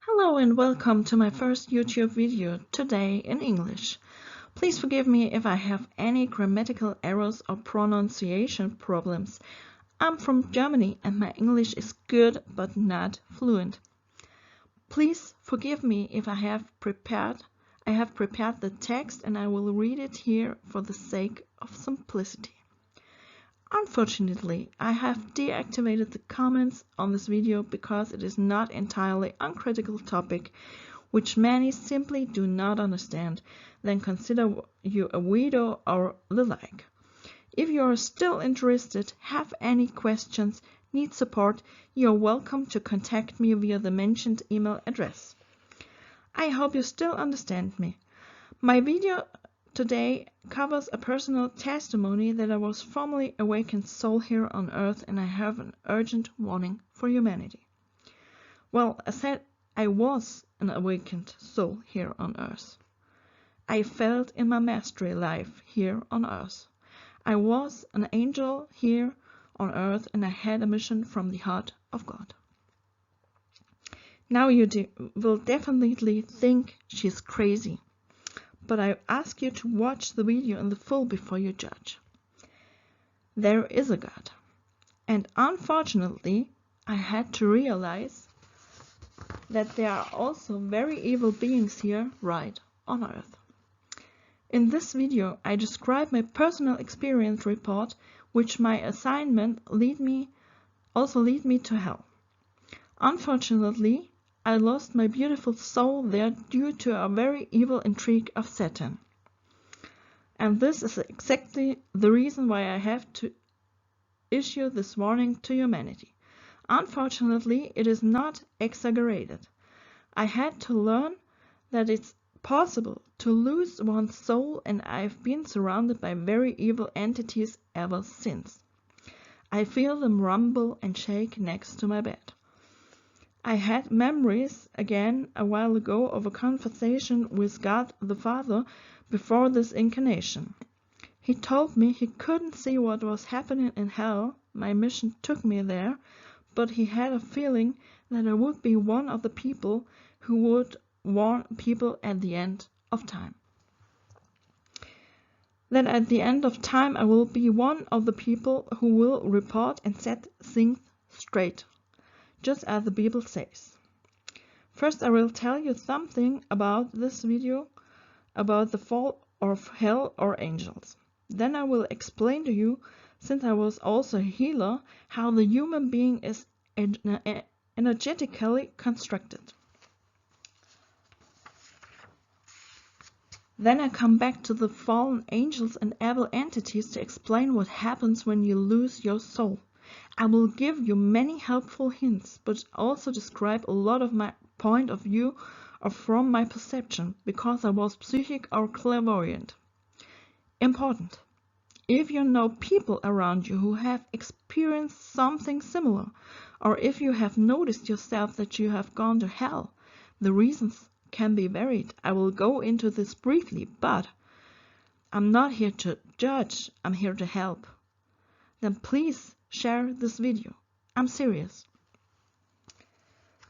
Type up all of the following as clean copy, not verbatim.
Hello and welcome to my first YouTube video, today in English. Please forgive me if I have any grammatical errors or pronunciation problems. I'm from Germany and my English is good but not fluent. Please forgive me if I have prepared the text and I will read it here for the sake of simplicity. Unfortunately, I have deactivated the comments on this video because it is not entirely uncritical topic which many simply do not understand, then consider you a weirdo or the like. If you are still interested, have any questions, need support, you are welcome to contact me via the mentioned email address. I hope you still understand me. My video today covers a personal testimony that I was formerly awakened soul here on earth and I have an urgent warning for humanity. Well, I said I was an awakened soul here on earth. I felt in my mastery life here on earth. I was an angel here on earth and I had a mission from the heart of God. Now you will definitely think she's crazy. But I ask you to watch the video in the full before you judge. There is a God, and unfortunately I had to realize that there are also very evil beings here right on earth. In this video I describe my personal experience report, which my assignment lead me to hell. Unfortunately, I lost my beautiful soul there due to a very evil intrigue of Satan. And this is exactly the reason why I have to issue this warning to humanity. Unfortunately, it is not exaggerated. I had to learn that it's possible to lose one's soul, and I've been surrounded by very evil entities ever since. I feel them rumble and shake next to my bed. I had memories again a while ago of a conversation with God the Father before this incarnation. He told me he couldn't see what was happening in hell. My mission took me there, but he had a feeling that I would be one of the people who would warn people at the end of time. That at the end of time I will be one of the people who will report and set things straight, just as the Bible says. First, I will tell you something about this video, about the fall of hell or angels. Then I will explain to you, since I was also a healer, how the human being is energetically constructed. Then I come back to the fallen angels and evil entities to explain what happens when you lose your soul. I will give you many helpful hints, but also describe a lot of my point of view or from my perception, because I was psychic or clairvoyant. Important. If you know people around you who have experienced something similar, or if you have noticed yourself that you have gone to hell, the reasons can be varied. I will go into this briefly, but I'm not here to judge, I'm here to help. Then please share this video. I'm serious.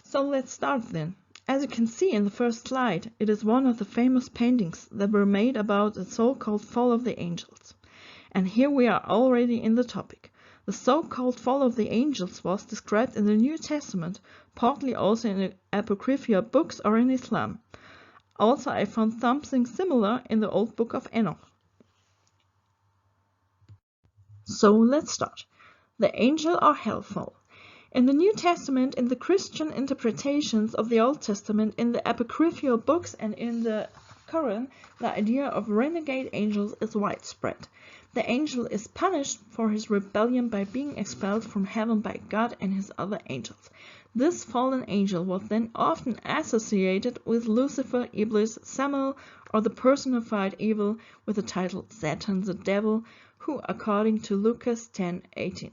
So let's start then. As you can see in the first slide, it is one of the famous paintings that were made about the so-called fall of the angels. And here we are already in the topic. The so-called fall of the angels was described in the New Testament, partly also in the Apocryphal books or in Islam. Also, I found something similar in the old book of Enoch. So let's start. The angel or hellfall. In the New Testament, in the Christian interpretations of the Old Testament, in the Apocryphal books and in the Quran, the idea of renegade angels is widespread. The angel is punished for his rebellion by being expelled from heaven by God and his other angels. This fallen angel was then often associated with Lucifer, Iblis, Samael, or the personified evil with the title Satan the devil, who, according to Lucas 10:18,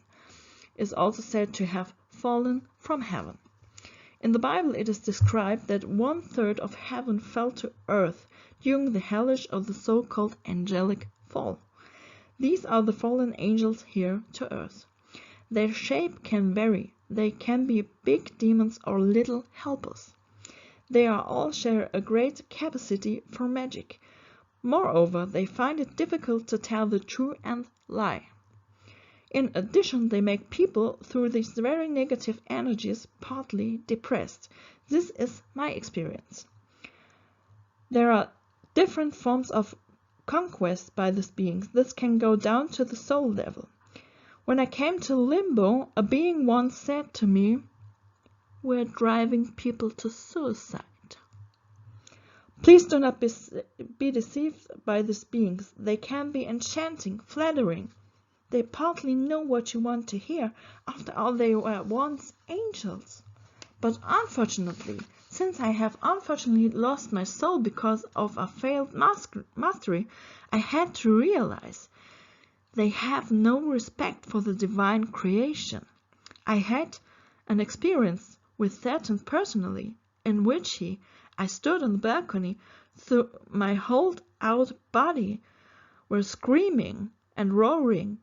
is also said to have fallen from heaven. In the Bible it is described that 1/3 of heaven fell to earth during the hellish of the so-called angelic fall. These are the fallen angels here to earth. Their shape can vary. They can be big demons or little helpers. They all share a great capacity for magic. Moreover, they find it difficult to tell the true and lie. In addition, they make people, through these very negative energies, partly depressed. This is my experience. There are different forms of conquest by these beings. This can go down to the soul level. When I came to Limbo, a being once said to me, "We're driving people to suicide." Please do not be deceived by these beings. They can be enchanting, flattering. They partly know what you want to hear. After all, they were once angels. But unfortunately, since I have unfortunately lost my soul because of a failed mastery, I had to realize they have no respect for the divine creation. I had an experience with Satan personally, in which I stood on the balcony, through my hold-out body were screaming and roaring,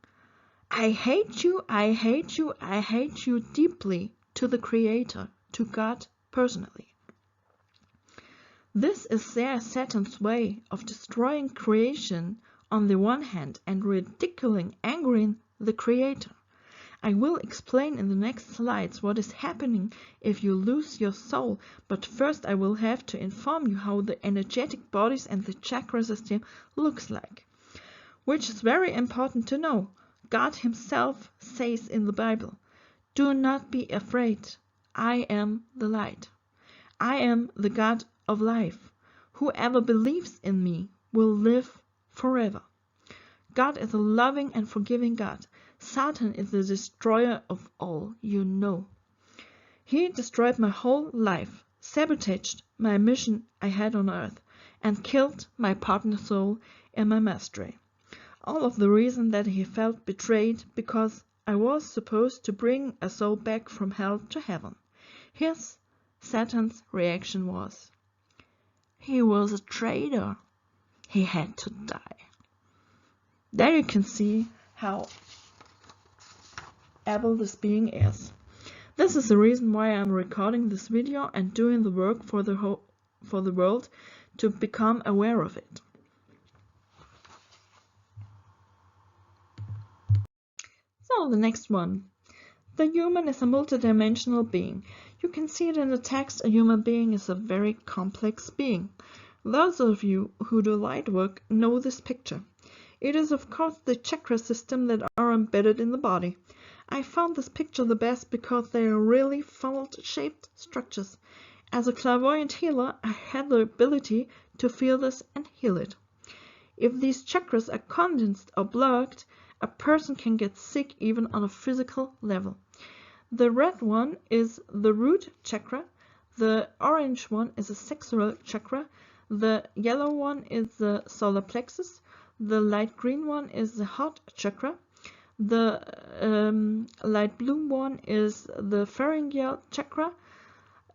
"I hate you, I hate you, I hate you," deeply to the Creator, to God personally. This is Satan's way of destroying creation on the one hand and ridiculing, angering the Creator. I will explain in the next slides what is happening if you lose your soul, but first I will have to inform you how the energetic bodies and the chakra system looks like, which is very important to know. God Himself says in the Bible, "Do not be afraid, I am the light. I am the God of life. Whoever believes in me will live forever." God is a loving and forgiving God. Satan is the destroyer of all, you know. He destroyed my whole life, sabotaged my mission I had on earth, and killed my partner soul in my mastery. All of the reason that he felt betrayed because I was supposed to bring a soul back from hell to heaven. Here's Satan's reaction was, he was a traitor. He had to die. There you can see how able this being is. This is the reason why I'm recording this video and doing the work for the world to become aware of it. So the next one. The human is a multidimensional being. You can see it in the text. A human being is a very complex being. Those of you who do light work know this picture. It is of course the chakra system that are embedded in the body. I found this picture the best because they are really funnel-shaped structures. As a clairvoyant healer, I had the ability to feel this and heal it. If these chakras are condensed or blocked, a person can get sick even on a physical level. The red one is the root chakra, the orange one is a sexual chakra, the yellow one is the solar plexus, the light green one is the heart chakra, the light blue one is the pharyngeal chakra,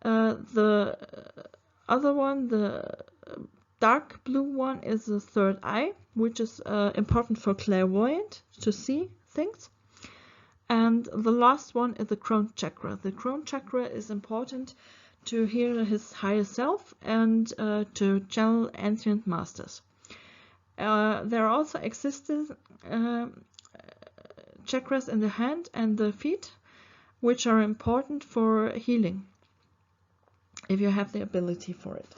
the other one, the dark blue one, is the third eye, which is important for clairvoyant to see things. And the last one is the crown chakra. The crown chakra is important to hear his higher self and to channel ancient masters. There also exist chakras in the hand and the feet, which are important for healing, if you have the ability for it.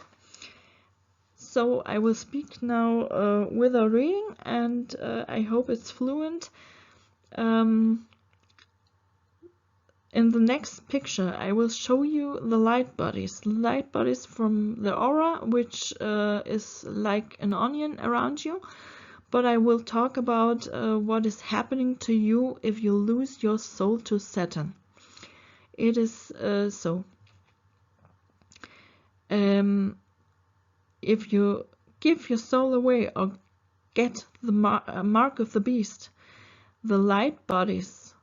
So I will speak now without reading, and I hope it's fluent. In the next picture I will show you the light bodies from the aura, which is like an onion around you. But I will talk about what is happening to you if you lose your soul to Saturn. It is so. If you give your soul away or get the mark of the beast, the light bodies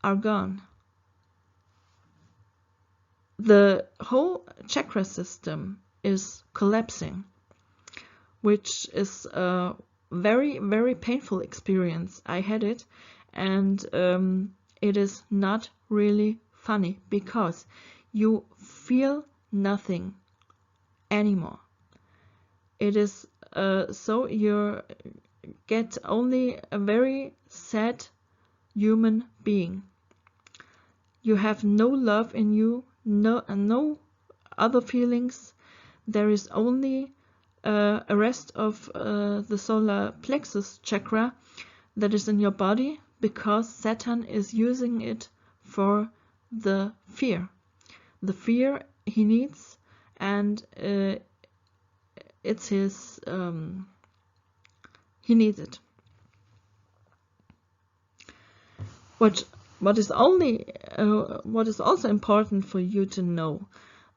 are gone. The whole chakra system is collapsing, which is a very, very painful experience. I had it, and it is not really funny because you feel nothing anymore. It is so you get only a very sad human being. You have no love in you, no other feelings. There is only a rest of the solar plexus chakra that is in your body, because Saturn is using it for the fear he needs, and it's his he needs it. What is also important for you to know,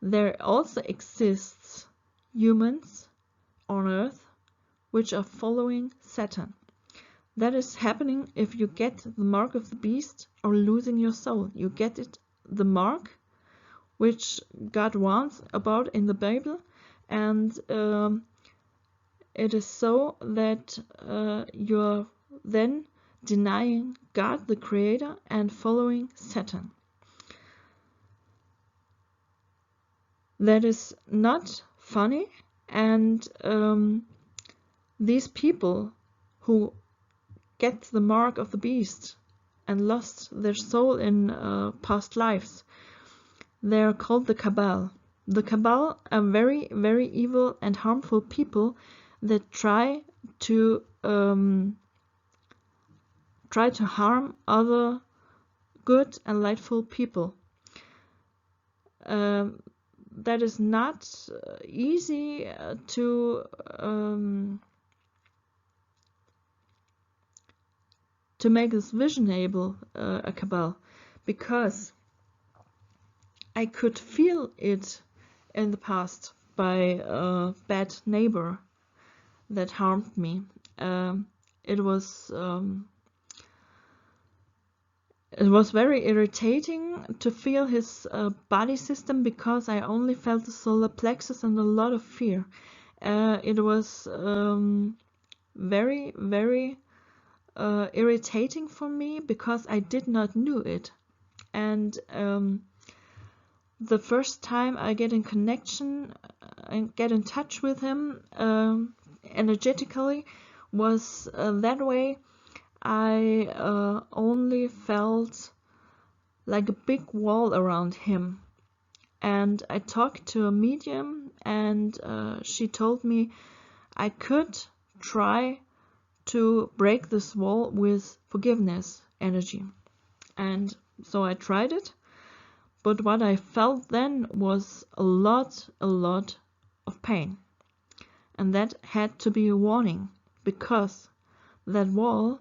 there also exists humans on Earth which are following Saturn. That is happening if you get the mark of the beast or losing your soul. You get it, the mark which God warns about in the Bible, and it is so that you're then denying God the Creator and following Saturn. That is not funny, and these people who get the mark of the beast and lost their soul in past lives, they are called the Cabal. The Cabal are very, very evil and harmful people that try to harm other good and lightful people. That is not easy to make this visionable, a Cabal, because I could feel it in the past by a bad neighbor that harmed me. It was very irritating to feel his body system, because I only felt the solar plexus and a lot of fear. It was very, very irritating for me, because I did not know it. And the first time I get in connection and get in touch with him energetically was that way. I only felt like a big wall around him, and I talked to a medium, and she told me I could try to break this wall with forgiveness energy. And so I tried it, but what I felt then was a lot of pain, and that had to be a warning, because that wall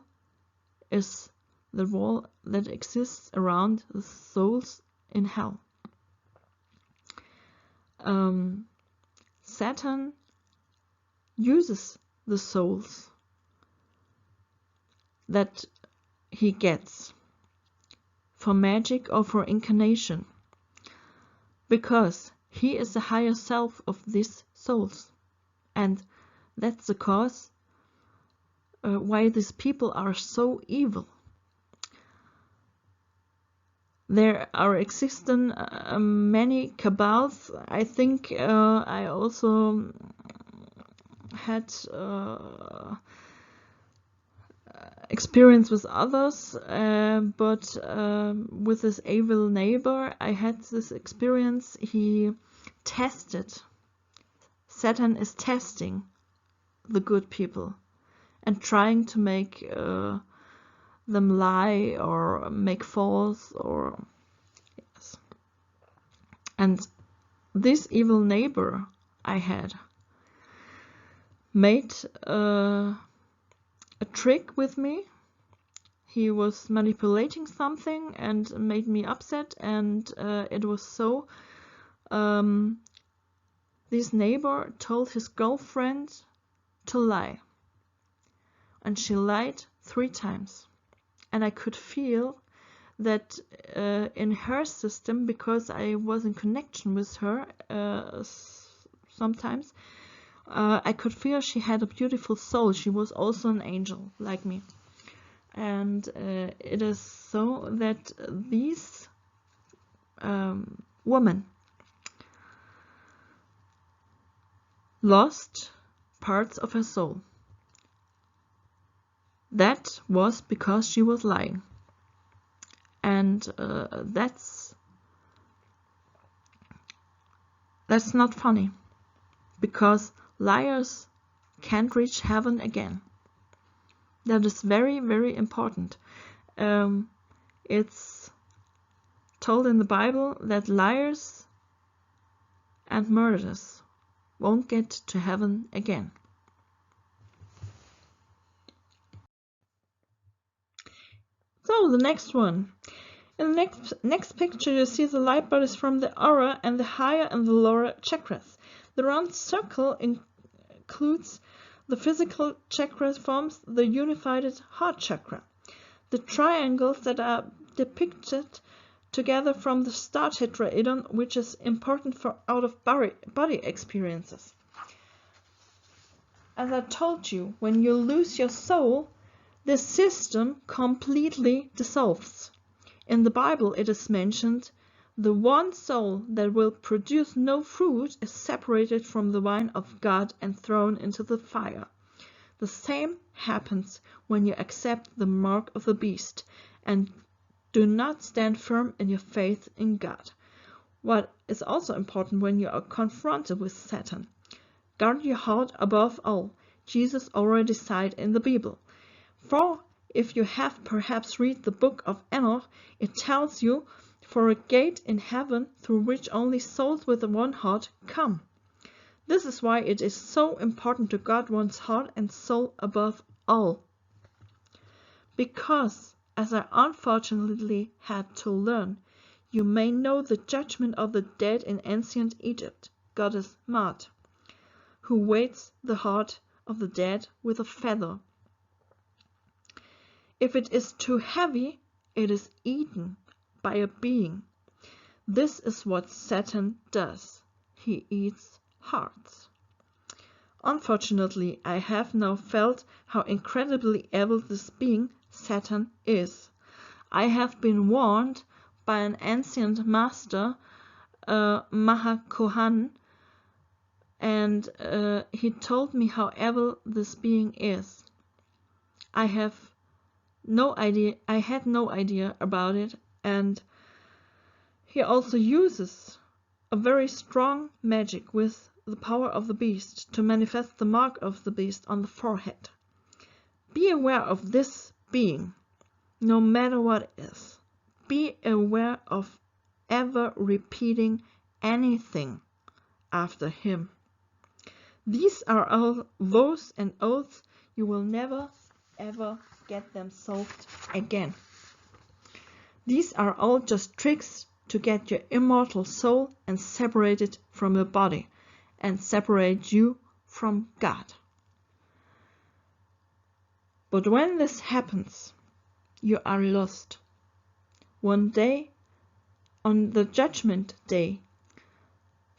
is the wall that exists around the souls in hell. Saturn uses the souls that he gets for magic or for incarnation, because he is the higher self of these souls, and that's the cause why these people are so evil. There are existing many cabals. I think I also had experience with others, but with this evil neighbor I had this experience. He tested, Saturn is testing the good people and trying to make them lie or make false, or yes. And this evil neighbor I had made a trick with me. He was manipulating something and made me upset, and it was so this neighbor told his girlfriend to lie, and she lied 3 times. And I could feel that in her system, because I was in connection with her sometimes, I could feel she had a beautiful soul. She was also an angel like me. And it is so that these women lost parts of her soul. That was because she was lying. And that's not funny, because liars can't reach heaven again. That is very, very important. It's told in the Bible that liars and murderers won't get to heaven again. So the next one. In the next picture you see the light bodies from the aura and the higher and the lower chakras. The round circle includes the physical chakra, forms the unified heart chakra. The triangles that are depicted together from the star tetrahedron, which is important for out-of-body experiences. As I told you, when you lose your soul, the system completely dissolves. In the Bible it is mentioned, the one soul that will produce no fruit is separated from the vine of God and thrown into the fire. The same happens when you accept the mark of the beast and do not stand firm in your faith in God. What is also important when you are confronted with Satan. Guard your heart above all. Jesus already said in the Bible. For if you have perhaps read the book of Enoch, it tells you, for a gate in heaven through which only souls with one heart come. This is why it is so important to guard one's heart and soul above all. Because, as I unfortunately had to learn, you may know the judgment of the dead in ancient Egypt, goddess Maat, who weights the heart of the dead with a feather. If it is too heavy, it is eaten by a being. This is what Satan does. He eats hearts. Unfortunately, I have now felt how incredibly evil this being, Satan, is. I have been warned by an ancient master, Mahakohan, and he told me how evil this being is. I had no idea about it, and he also uses a very strong magic with the power of the beast to manifest the mark of the beast on the forehead. Be aware of this being, no matter what it is. Be aware of ever repeating anything after him. These are all vows and oaths. You will never ever get them solved again. These are all just tricks to get your immortal soul and separate it from your body and separate you from God. But when this happens, you are lost. One day, on the judgment day,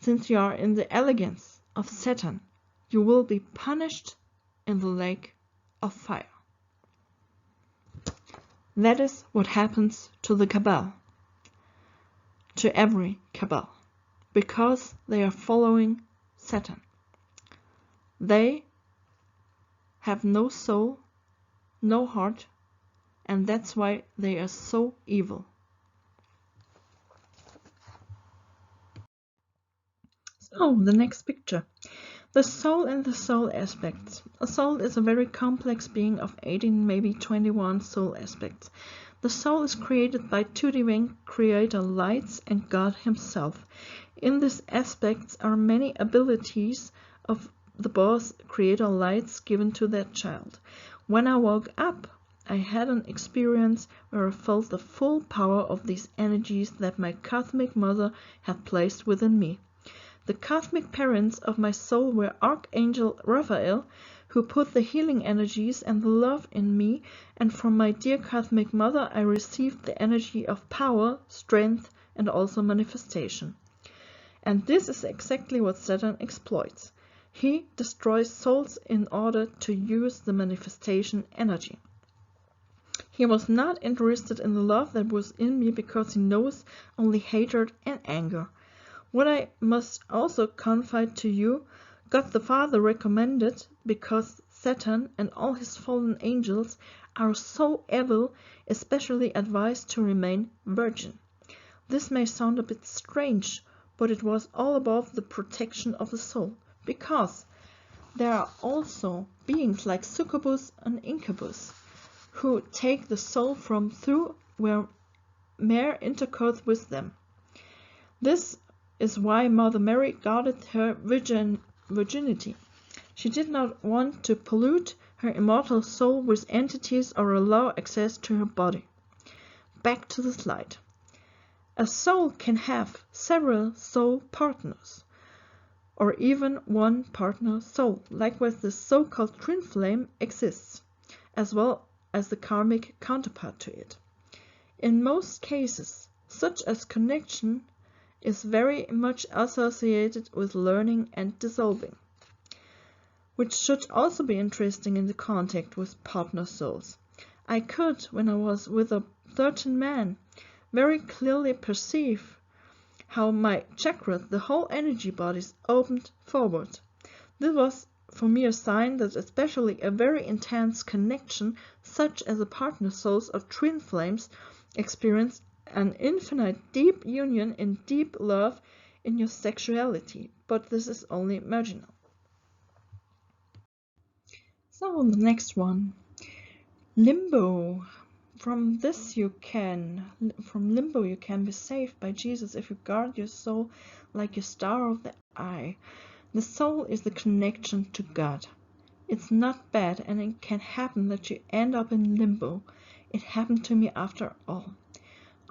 since you are in the elegance of Satan, you will be punished in the lake of fire. That is what happens to the Cabal, to every Cabal, because they are following Satan. They have no soul, no heart, and that's why they are so evil. So, the next picture. The soul and the soul aspects. A soul is a very complex being of 18, maybe 21 soul aspects. The soul is created by two divine creator lights and God himself. In these aspects are many abilities of the boss creator lights given to that child. When I woke up, I had an experience where I felt the full power of these energies that my cosmic mother had placed within me. The cosmic parents of my soul were Archangel Raphael, who put the healing energies and the love in me, and from my dear cosmic mother I received the energy of power, strength, and also manifestation. And this is exactly what Satan exploits. He destroys souls in order to use the manifestation energy. He was not interested in the love that was in me because he knows only hatred and anger. What I must also confide to you, God the Father recommended because Satan and all his fallen angels are so evil, especially advised to remain virgin. This may sound a bit strange, but it was all about the protection of the soul, because there are also beings like succubus and incubus who take the soul from through where mere intercourse with them. This is why Mother Mary guarded her virginity. She did not want to pollute her immortal soul with entities or allow access to her body. Back to the slide. A soul can have several soul partners, or even one partner soul. Likewise, the so-called twin flame exists, as well as the karmic counterpart to it. In most cases, such a connection is very much associated with learning and dissolving, which should also be interesting in the contact with partner souls. I could, when I was with a certain man, very clearly perceive how my chakras, the whole energy bodies, opened forward. This was for me a sign that especially a very intense connection, such as the partner souls of twin flames, experience an infinite deep union in deep love in your sexuality, but this is only marginal. So the next one, Limbo. From limbo you can be saved by Jesus if you guard your soul like a star of the eye. The soul is the connection to God. It's not bad, and it can happen that you end up in limbo. It happened to me after all.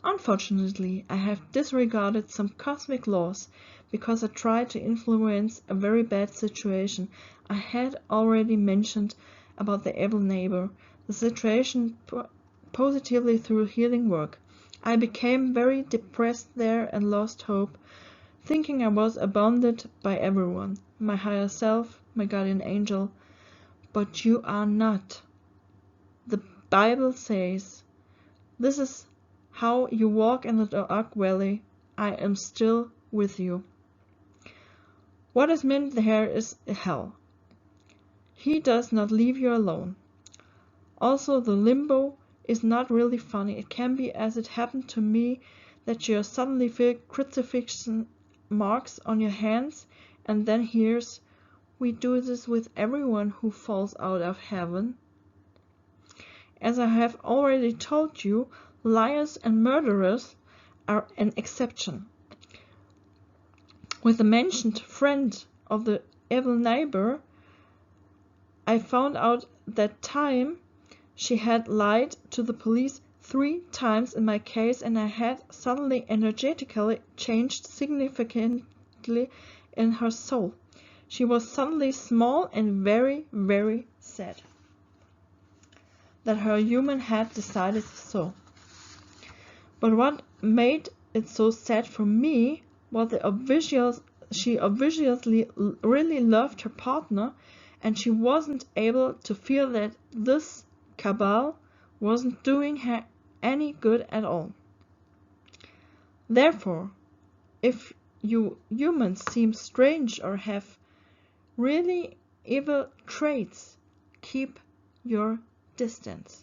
Unfortunately, I have disregarded some cosmic laws because I tried to influence a very bad situation. I had already mentioned about the evil neighbor, the situation positively through healing work. I became very depressed there and lost hope, thinking I was abandoned by everyone, my higher self, my guardian angel. But you are not. The Bible says, this is how you walk in the dark valley. I am still with you. What is meant there is hell. He does not leave you alone. Also, the limbo is not really funny. It can be, as it happened to me, that you suddenly feel crucifixion marks on your hands, and then hears, we do this with everyone who falls out of heaven. As I have already told you, liars and murderers are an exception. With the mentioned friend of the evil neighbor, I found out that time she had lied to the police 3 times in my case, and I had suddenly energetically changed significantly in her soul. She was suddenly small and very, very sad that her human had decided so. But what made it so sad for me was she obviously really loved her partner, and she wasn't able to feel that this cabal wasn't doing her any good at all. Therefore, if you humans seem strange or have really evil traits, keep your distance.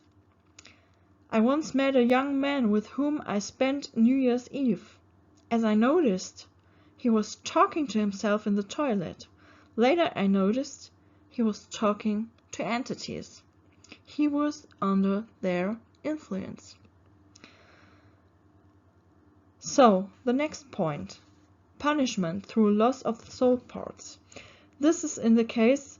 I once met a young man with whom I spent New Year's Eve. As I noticed, he was talking to himself in the toilet. Later I noticed he was talking to entities. He was under their influence. So, the next point, punishment through loss of soul parts. This is in the case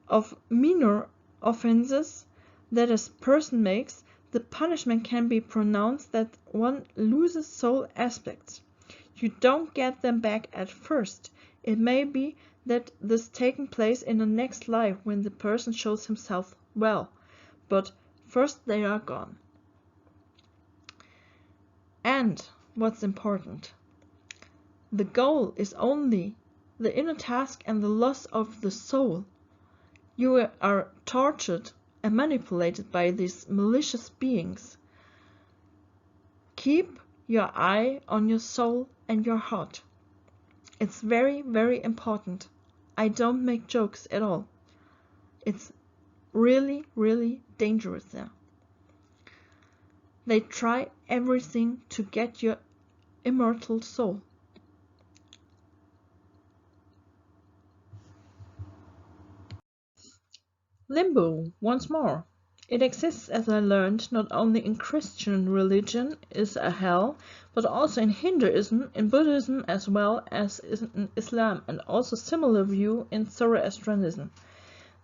of minor offenses that a person makes. The punishment can be pronounced that one loses soul aspects. You don't get them back at first. It may be that this taking place in the next life when the person shows himself well, but first they are gone. And what's important, the goal is only the inner task and the loss of the soul. You are tortured and manipulated by these malicious beings. Keep your eye on your soul and your heart. It's very, very important. I don't make jokes at all. It's really, really dangerous there. They try everything to get your immortal soul. Limbo, once more. It exists, as I learned, not only in Christian religion is a hell, but also in Hinduism, in Buddhism, as well as in Islam, and also similar view in Zoroastrianism.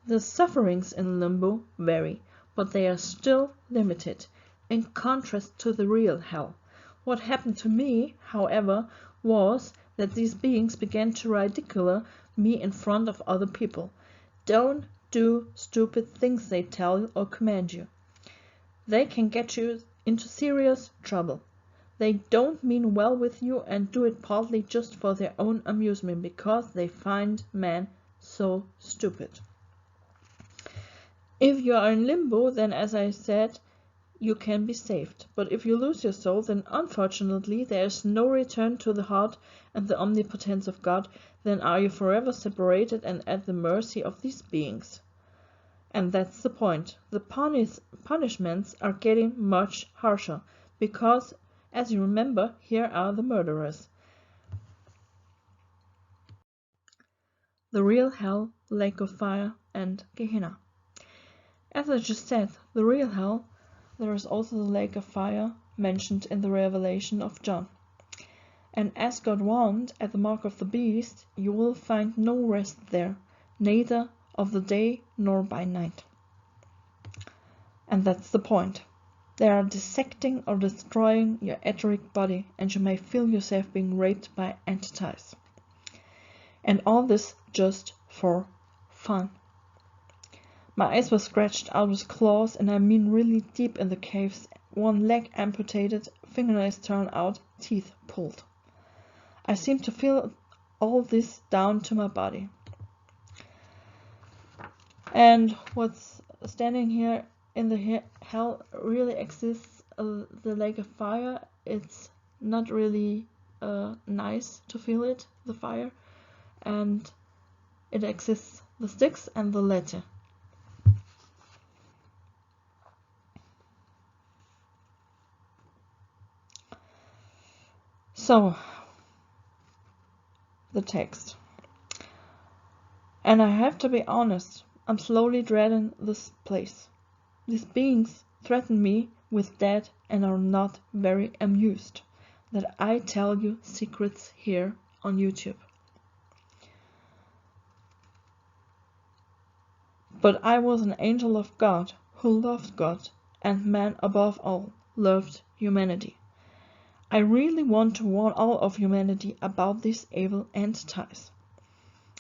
The sufferings in limbo vary, but they are still limited, in contrast to the real hell. What happened to me, however, was that these beings began to ridicule me in front of other people. Don't do stupid things they tell or command you. They can get you into serious trouble. They don't mean well with you and do it partly just for their own amusement because they find man so stupid. If you are in limbo, then as I said, you can be saved. But if you lose your soul, then unfortunately there is no return to the heart and the omnipotence of God. Then are you forever separated and at the mercy of these beings. And that's the point. The punishments are getting much harsher, because, as you remember, here are the murderers. The real hell, lake of fire, and Gehenna. As I just said, the real hell, there is also the lake of fire mentioned in the Revelation of John. And as God warned at the mark of the beast, you will find no rest there, neither of the day nor by night. And that's the point. They are dissecting or destroying your etheric body, and you may feel yourself being raped by entities. And all this just for fun. My eyes were scratched out with claws, and I mean really deep in the caves, one leg amputated, fingernails torn out, teeth pulled. I seemed to feel all this down to my body. And what's standing here in the hell really exists, the lake of fire. It's not really nice to feel it, the fire, and it exists the Styx and the Lethe. So, the text. And I have to be honest, I'm slowly dreading this place. These beings threaten me with death and are not very amused that I tell you secrets here on YouTube. But I was an angel of God who loved God, and man above all loved humanity. I really want to warn all of humanity about these evil entities.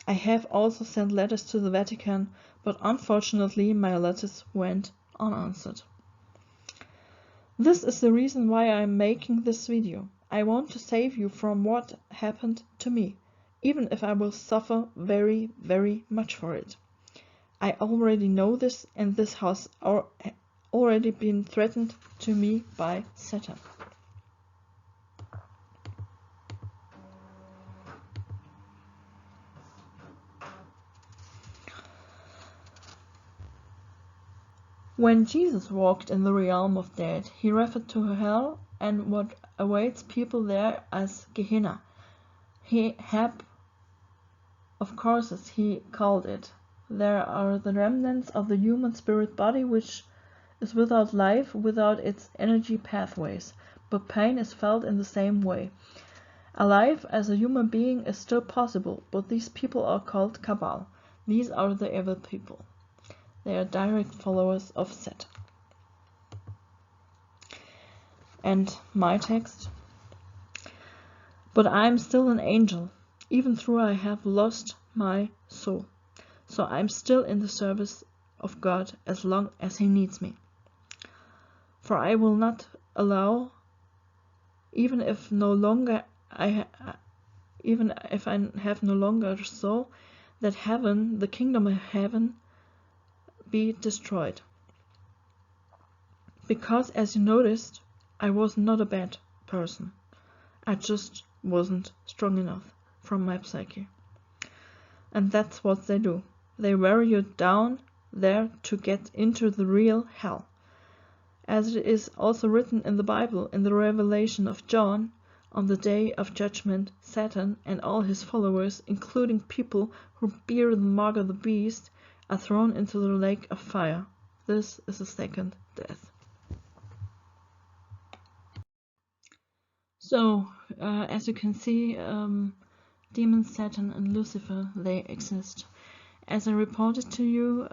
I have also sent letters to the Vatican, but unfortunately my letters went unanswered. This is the reason why I am making this video. I want to save you from what happened to me, even if I will suffer very, very much for it. I already know this, and this has already been threatened to me by Satan. When Jesus walked in the realm of dead, he referred to hell and what awaits people there as Gehenna. Of course, as he called it. There are the remnants of the human spirit body which is without life, without its energy pathways, but pain is felt in the same way. Alive as a human being is still possible, but these people are called Cabal. These are the evil people. They are direct followers of Satan. And my text. But I am still an angel, even though I have lost my soul. So I am still in the service of God as long as He needs me. For I will not allow, even if I have no longer a soul, that heaven, the kingdom of heaven, be destroyed. Because, as you noticed, I was not a bad person. I just wasn't strong enough from my psyche. And that's what they do. They wear you down there to get into the real hell. As it is also written in the Bible, in the Revelation of John, on the day of judgment, Satan and all his followers, including people who bear the mark of the beast, are thrown into the lake of fire. This is the second death. So, as you can see, demon Satan and Lucifer, they exist. As I reported to you,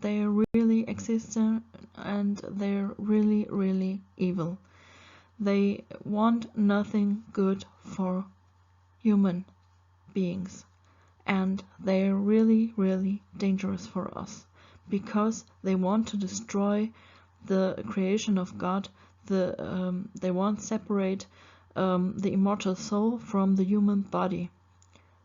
they really exist and they're really, really evil. They want nothing good for human beings, and they're really, really dangerous for us because they want to destroy the creation of God. They want to separate the immortal soul from the human body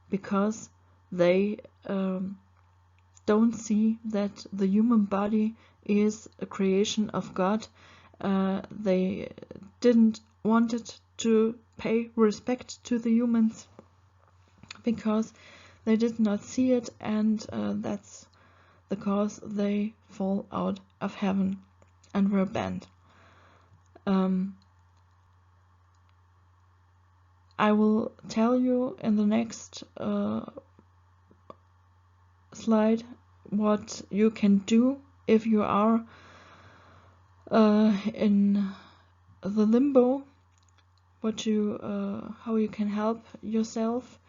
because they don't see that the human body is a creation of God. They didn't want it to pay respect to the humans because they did not see it, and that's the cause they fall out of heaven and were banned. I will tell you in the next slide what you can do if you are in the limbo, how you can help yourself,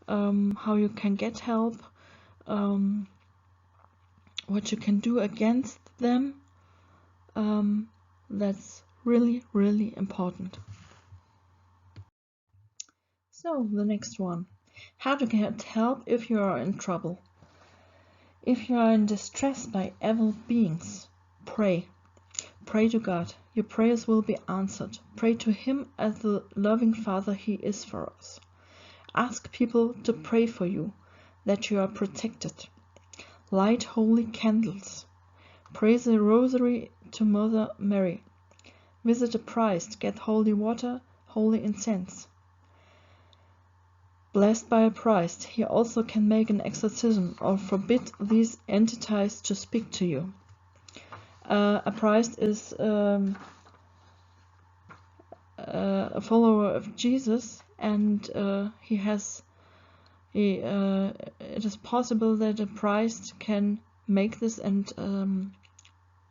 how you can get help, what you can do against them. That's really, really important. So the next one, how to get help if you are in trouble. If you are in distress by evil beings, pray. Pray to God. Your prayers will be answered. Pray to Him as the loving Father He is for us. Ask people to pray for you, that you are protected. Light holy candles. Pray the rosary to Mother Mary. Visit a priest. Get holy water, holy incense. Blessed by a priest, he also can make an exorcism or forbid these entities to speak to you. A priest is a follower of Jesus, and it is possible that a priest can make this and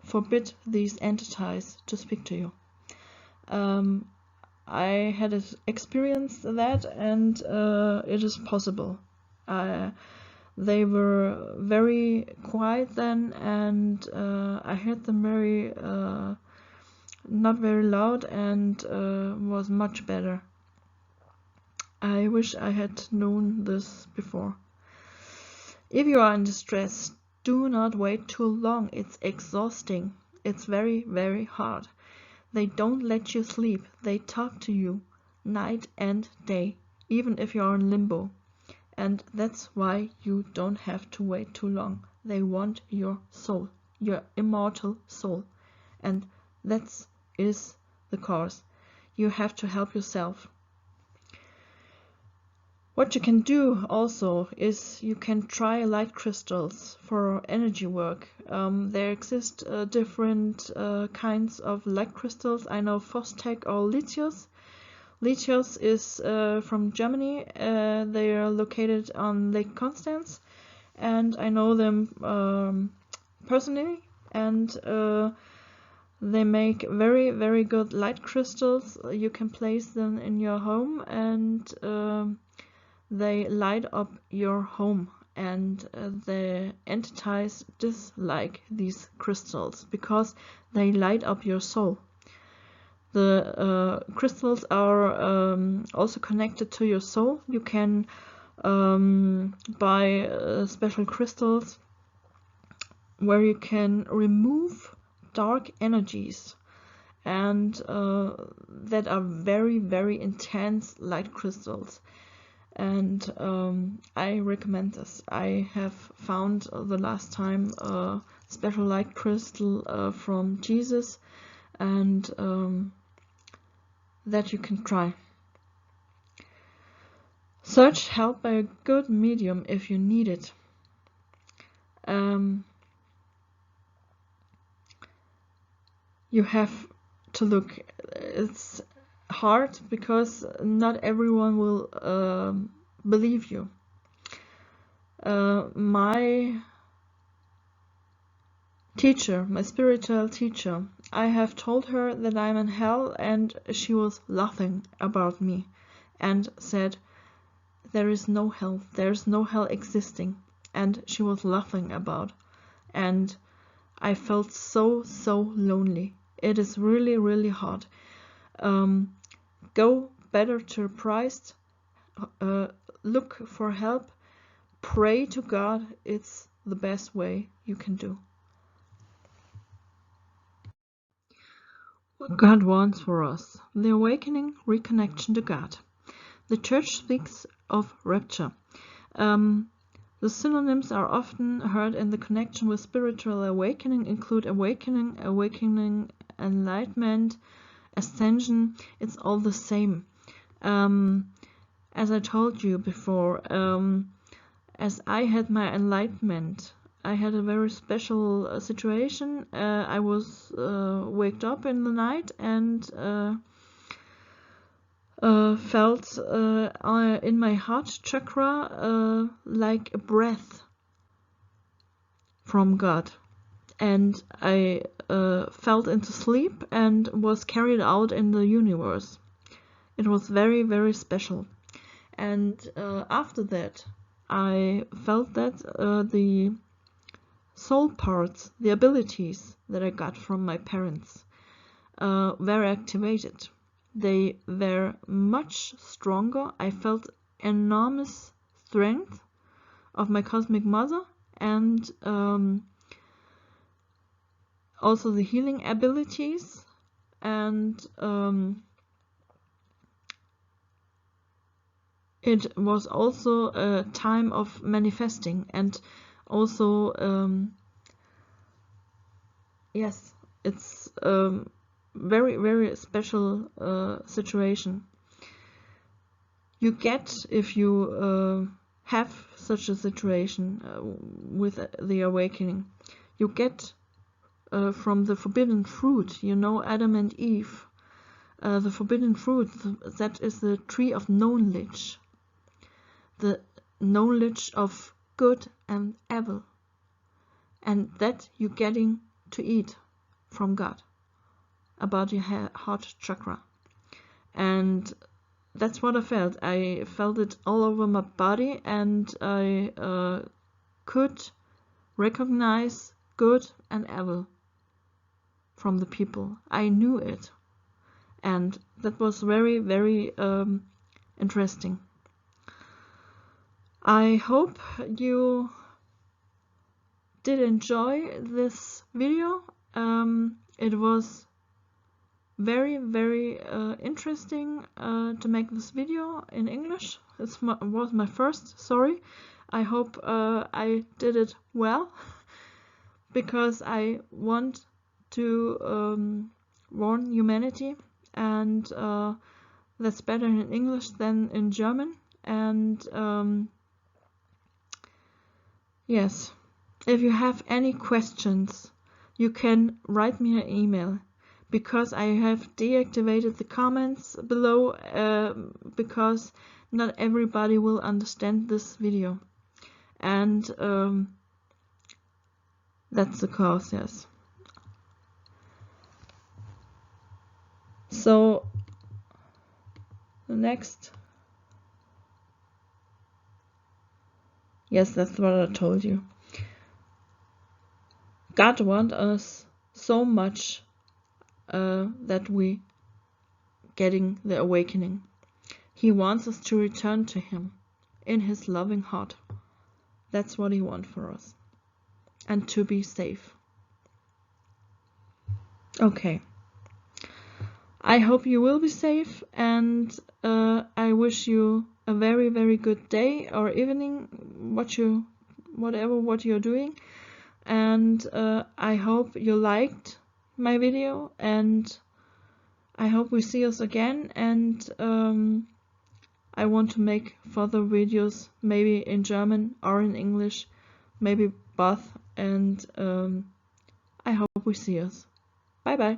forbid these entities to speak to you. I had experienced that, and it is possible. They were very quiet then, and I heard them very not very loud, and was much better. I wish I had known this before. If you are in distress, do not wait too long. It's exhausting. It's very, very hard. They don't let you sleep. They talk to you night and day, even if you are in limbo. And that's why you don't have to wait too long. They want your soul, your immortal soul. And that is the cause. You have to help yourself. What you can do also is you can try light crystals for energy work. There exist different kinds of light crystals. I know Fostech or Lithios. Lithios is from Germany. They are located on Lake Constance, and I know them personally, and they make very, very good light crystals. You can place them in your home, and they light up your home, and the entities dislike these crystals because they light up your soul. The crystals are also connected to your soul. You can buy special crystals where you can remove dark energies, and that are very, very intense light crystals. And I recommend this. I have found the last time a special light crystal from Jesus, and that you can try. Search help by a good medium if you need it. You have to look. It's hard because not everyone will believe you. My teacher, my spiritual teacher, I have told her that I'm in hell, and she was laughing about me and said, there is no hell, there's no hell existing, and she was laughing about. And I felt so lonely. It is really, really hard. Go better to Christ, look for help, pray to God. It's the best way you can do. What God wants for us: the awakening, reconnection to God. The Church speaks of rapture. The synonyms are often heard in the connection with spiritual awakening include awakening, enlightenment, ascension. It's all the same. As I told you before, as I had my enlightenment, I had a very special situation. I was waked up in the night and felt in my heart chakra like a breath from God, and I fell into sleep and was carried out in the universe. It was very, very special. And after that I felt that the soul parts, the abilities that I got from my parents were activated. They were much stronger. I felt enormous strength of my cosmic mother, and also the healing abilities, and it was also a time of manifesting, and also yes, it's very, very special situation you get if you have such a situation with the awakening. You get from the forbidden fruit, you know, Adam and Eve, the forbidden fruit, that is the tree of knowledge, the knowledge of good and evil, and that you're getting to eat from God, about your heart chakra. And that's what I felt. I felt it all over my body, and I could recognize good and evil from the people. I knew it, and that was very, very interesting. I hope you did enjoy this video. It was very, very interesting to make this video in English. It was my first, sorry. I hope I did it well, because I want to warn humanity, and that's better in English than in German. And yes, if you have any questions, you can write me an email, because I have deactivated the comments below, because not everybody will understand this video, and that's the cause, yes. So the next, yes, that's what I told you. God wants us so much that we getting the awakening. He wants us to return to Him in His loving heart. That's what He wants for us, and to be safe. Okay. I hope you will be safe, and I wish you a very, very good day or evening, whatever you're doing. And I hope you liked my video, and I hope we see us again. And I want to make further videos, maybe in German or in English, maybe both, and I hope we see us. Bye bye.